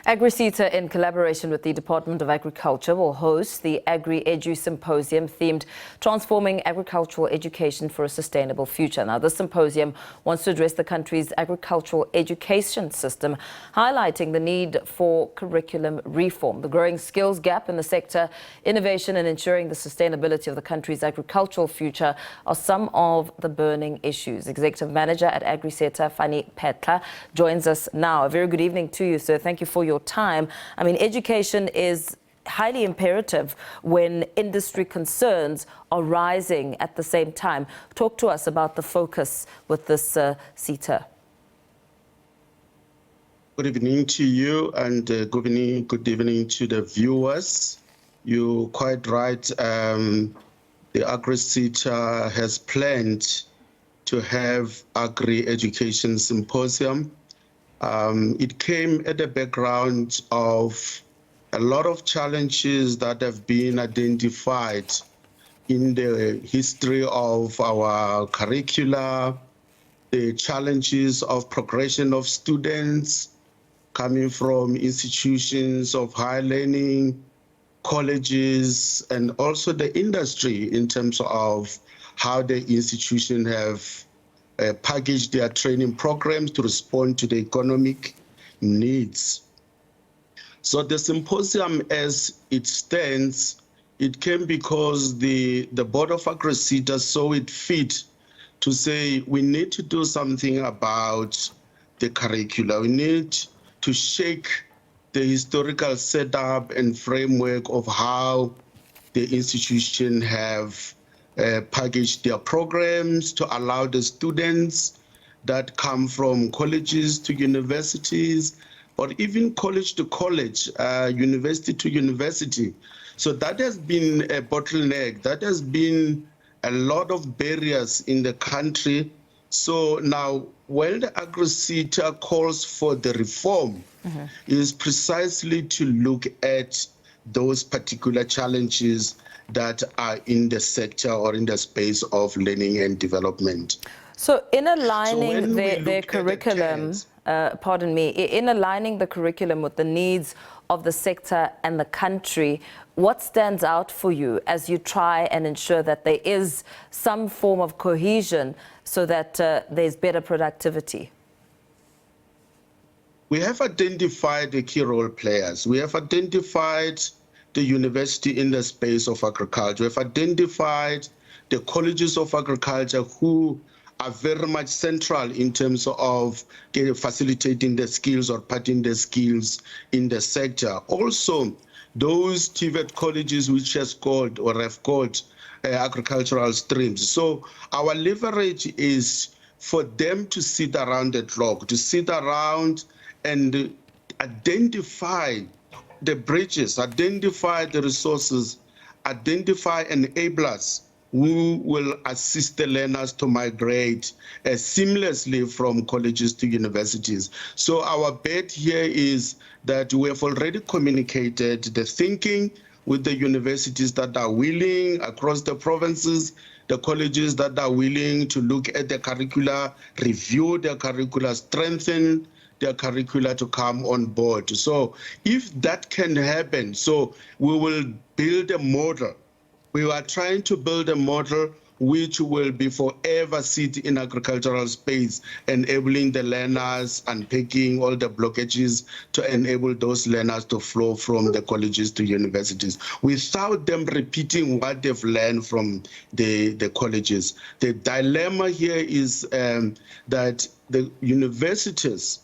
AgriSETA, in collaboration with the Department of Agriculture, will host the Agri-Edu Symposium themed Transforming Agricultural Education for a Sustainable Future. Now, this symposium wants to address the country's agricultural education system, highlighting the need for curriculum reform, the growing skills gap in the sector, innovation and ensuring the sustainability of the country's agricultural future are some of the burning issues. Executive Manager at AgriSETA, Fanny Phetla, joins us now. A very good evening to you, sir. Thank you for your time. I mean, education is highly imperative when industry concerns are rising at the same time. Talk to us about the focus with this SETA. Good evening to you, and good evening to the viewers. You're quite right. The AgriSETA has planned to have Agri-Education Symposium. It came at the background of a lot of challenges that have been identified in the history of our curricula, the challenges of progression of students coming from institutions of higher learning, colleges, and also the industry in terms of how the institution have package their training programs to respond to the economic needs. So the symposium, as it stands, it came because the board of AgriSETA saw it fit to say we need to do something about the curricula. We need to shake the historical setup and framework of how the institution have package their programs to allow the students that come from colleges to universities, or even college to college, university to university. So that has been a bottleneck. That has been a lot of barriers in the country. So now, when the AgriSETA calls for the reform, is precisely to look at those particular challenges that are in the sector or in the space of learning and development. So in aligning their curriculum, in aligning the curriculum with the needs of the sector and the country, what stands out for you as you try and ensure that there is some form of cohesion so that there's better productivity? We have identified the key role players. We have identified the university in the space of agriculture. We've identified the colleges of agriculture who are very much central in terms of facilitating the skills or putting the skills in the sector. Also, those TVET colleges which has called or have called agricultural streams. So our leverage is for them to sit around the clock, to sit around and identify the bridges, identify the resources, identify enablers who will assist the learners to migrate seamlessly from colleges to universities. So our bet here is that we have already communicated the thinking with the universities that are willing across the provinces, the colleges that are willing to look at the curricula, review their curricula, strengthen their curricula to come on board. So if that can happen, so we will build a model. We are trying to build a model which will be forever sit in agricultural space, enabling the learners, unpicking all the blockages to enable those learners to flow from the colleges to universities without them repeating what they've learned from the colleges. The dilemma here is that the universities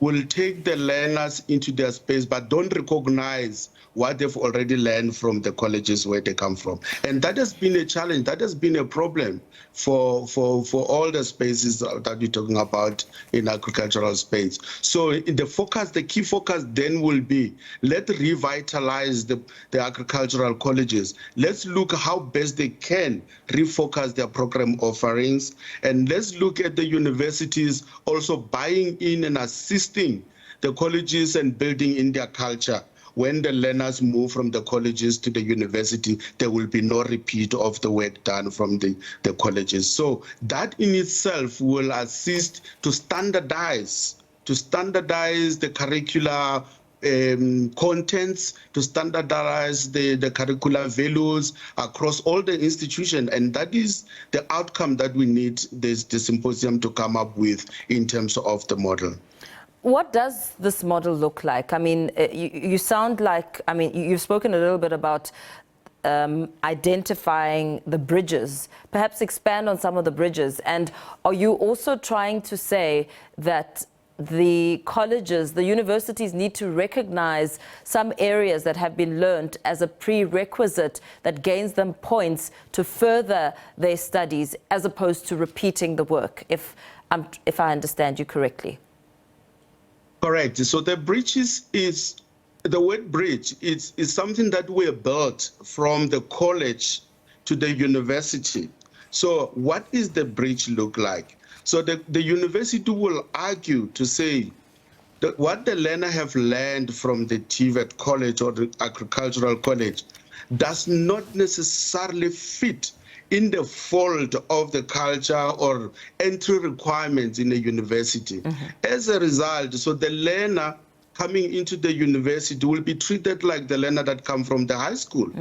will take the learners into their space but don't recognize what they've already learned from the colleges where they come from. And that has been a challenge, that has been a problem for all the spaces that we're talking about in agricultural space. So in the key focus then will be, let's revitalize the agricultural colleges. Let's look how best they can refocus their program offerings. And let's look at the universities also buying in and assisting the colleges and building in their culture. When the learners move from the colleges to the university, there will be no repeat of the work done from the colleges. So that in itself will assist to standardize the curricula contents, to standardize the curricular values across all the institutions. And that is the outcome that we need the symposium to come up with in terms of the model. What does this model look like? I mean, you sound like, I mean, you've spoken a little bit about identifying the bridges. Perhaps expand on some of the bridges. And are you also trying to say that the colleges, the universities need to recognize some areas that have been learned as a prerequisite that gains them points to further their studies as opposed to repeating the work, if I understand you correctly? Correct. So the bridges is, the word bridge is something that we built from the college to the university. So what is the bridge look like? So the university will argue to say that what the learner have learned from the TVET college or the agricultural college does not necessarily fit in the fold of the culture or entry requirements in a university. As a result, so the learner coming into the university will be treated like the learner that come from the high school.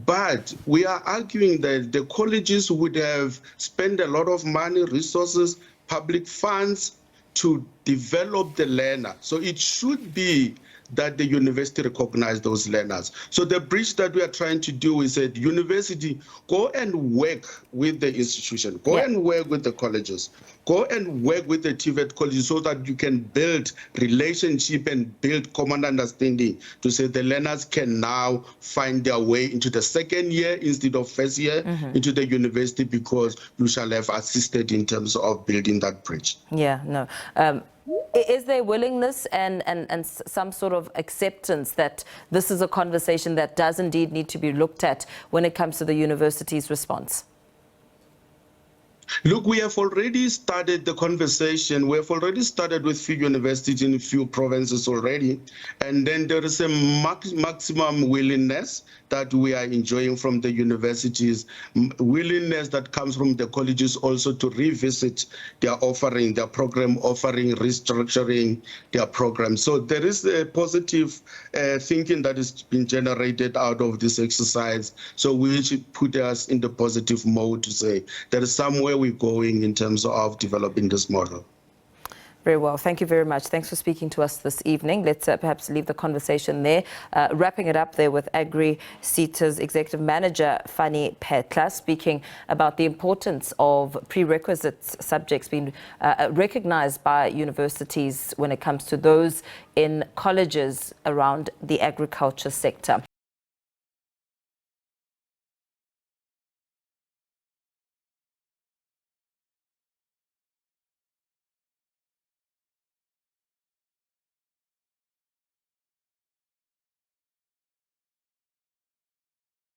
But we are arguing that the colleges would have spent a lot of money, resources, public funds to develop the learner. So it should be that the university recognize those learners. So the bridge that we are trying to do is that university go and work with the institution, go and work with the colleges, go and work with the TVET colleges so that you can build relationship and build common understanding to say the learners can now find their way into the second year instead of first year into the university, because you shall have assisted in terms of building that bridge. Yeah, no. Is there willingness and some sort of acceptance that this is a conversation that does indeed need to be looked at when it comes to the university's response? Look, we have already started the conversation. We have already started with few universities in a few provinces already. And then there is a maximum willingness that we are enjoying from the universities, willingness that comes from the colleges also to revisit their offering, their program offering, restructuring their program. So there is a positive thinking that is being generated out of this exercise. So we should put us in the positive mode to say there is somewhere we're going in terms of developing this model. Very well. Thank you very much. Thanks for speaking to us this evening. Let's perhaps leave the conversation there. Wrapping it up there with AgriSETA's Executive Manager, Fanny Phetla, speaking about the importance of prerequisite subjects being recognized by universities when it comes to those in colleges around the agriculture sector.